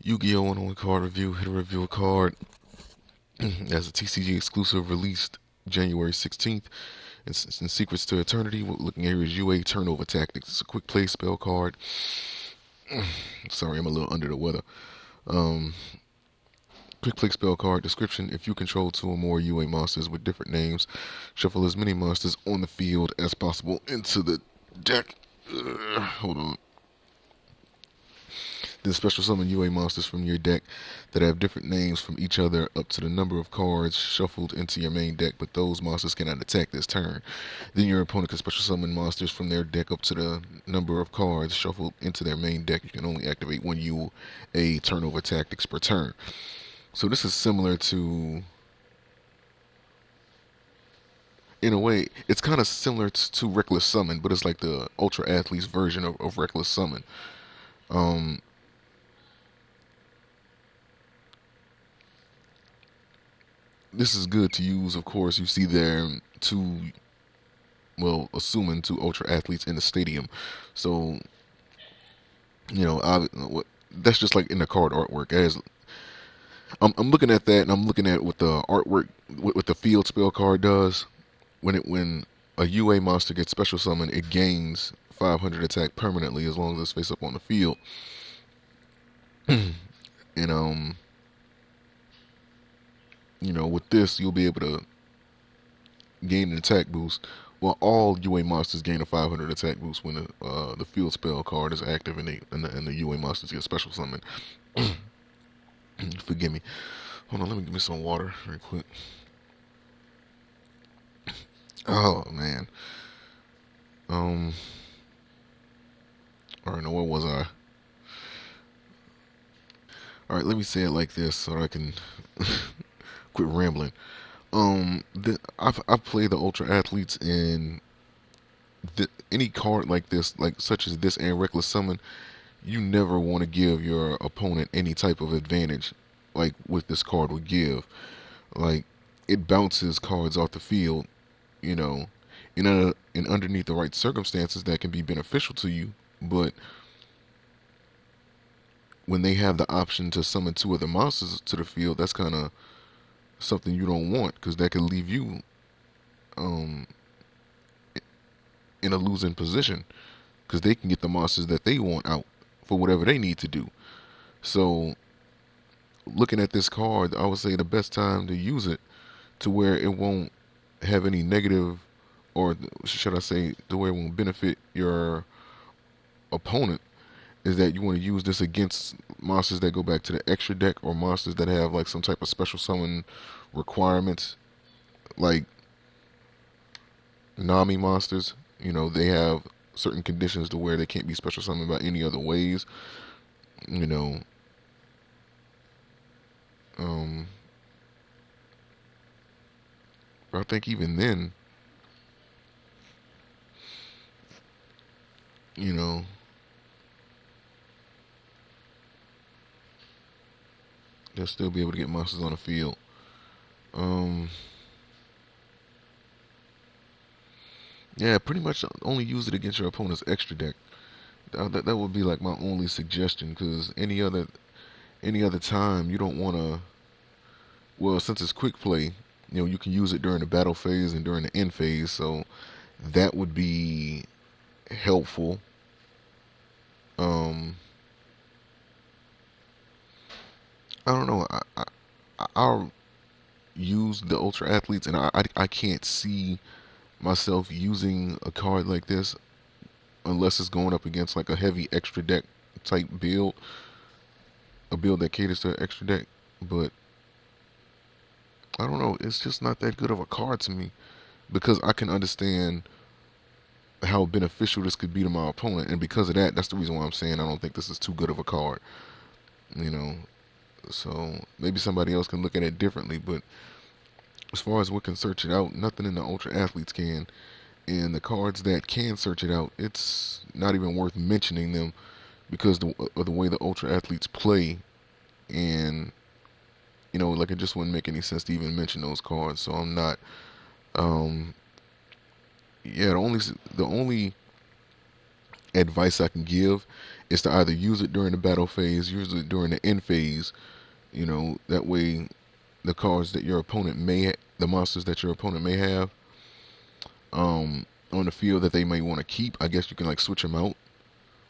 Yu-Gi-Oh! 101 card review. Hit a review a card as a TCG exclusive released January 16th. It's in Secrets to Eternity. What we're looking at here is UA Turnover Tactics. It's a quick play spell card. Sorry, I'm a little under the weather. Um, Quick play spell card description. If you control two or more UA monsters with different names, shuffle as many monsters on the field as possible into the deck. Hold on. Then special summon UA monsters from your deck that have different names from each other up to the number of cards shuffled into your main deck, but those monsters cannot attack this turn. Then your opponent can special summon monsters from their deck up to the number of cards shuffled into their main deck. You can only activate one UA turnover tactics per turn. So this is similar to, in a way, it's kind of similar to Reckless Summon, but it's like the Ultra Athlete's version of Reckless Summon. Um, this is good to use. Of course, you see there two, well, assuming two Ultra Athletes in the stadium. So, that's just like in the card artwork. As I'm looking at that, and I'm looking at what the artwork, what the field spell card does. When a UA monster gets special summoned, it gains 500 attack permanently as long as it's face up on the field. And with this, you'll be able to gain an attack boost. Well, all UA monsters gain a 500 attack boost when the field spell card is active and the UA monsters get special summoned. Forgive me. Hold on, let me give me some water real quick. Oh man. Um. All right, now where was I? All right, let me say it like this so I can quit rambling. I've played the Ultra Athletes in any card like this, like such as this and Reckless Summon. You never want to give your opponent any type of advantage, like what this card would give. Like it bounces cards off the field, you know, in underneath the right circumstances that can be beneficial to you. But when they have the option to summon two other monsters to the field, that's kind of something you don't want because that could leave you um, in a losing position because they can get the monsters that they want out for whatever they need to do. So, looking at this card, I would say the best time to use it to where it won't have any negative, or should I say, to where it won't benefit your opponent, is that you want to use this against monsters that go back to the extra deck or monsters that have like some type of special summon requirements, like Nami monsters. They have certain conditions to where they can't be special summoned by any other ways. You know, um, but I think even then, you know, they'll still be able to get monsters on the field. Um, yeah, pretty much only use it against your opponent's extra deck. That would be like my only suggestion, because any other time you don't want to. Well, since it's quick play, you can use it during the battle phase and during the end phase, so that would be helpful. Um, I don't know. I'll use the Ultra Athletes, and I can't see myself using a card like this unless it's going up against like a heavy extra deck type build, a build that caters to an extra deck. But I don't know. It's just not that good of a card to me because I can understand how beneficial this could be to my opponent, and because of that, that's the reason why I'm saying I don't think this is too good of a card. You know, so maybe somebody else can look at it differently, but as far as what can search it out, nothing in the Ultra Athletes can. And the cards that can search it out, it's not even worth mentioning them because of the way the Ultra Athletes play. And, like it just wouldn't make any sense to even mention those cards. So I'm not, um, yeah, the only advice I can give is to either use it during the battle phase, use it during the end phase. That way the cards that your opponent the monsters that your opponent may have, on the field that they may want to keep, I guess you can like switch them out.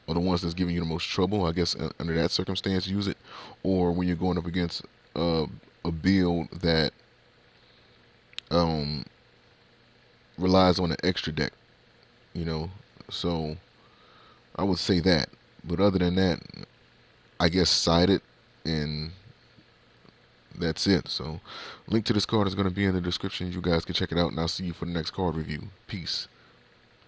Or the ones that's giving you the most trouble, I guess under that circumstance, use it. Or when you're going up against a build that um, relies on an extra deck, you know. So I would say that. But other than that, I guess side it, and that's it. So link to this card is going to be in the description. You guys can check it out, and I'll see you for the next card review. Peace.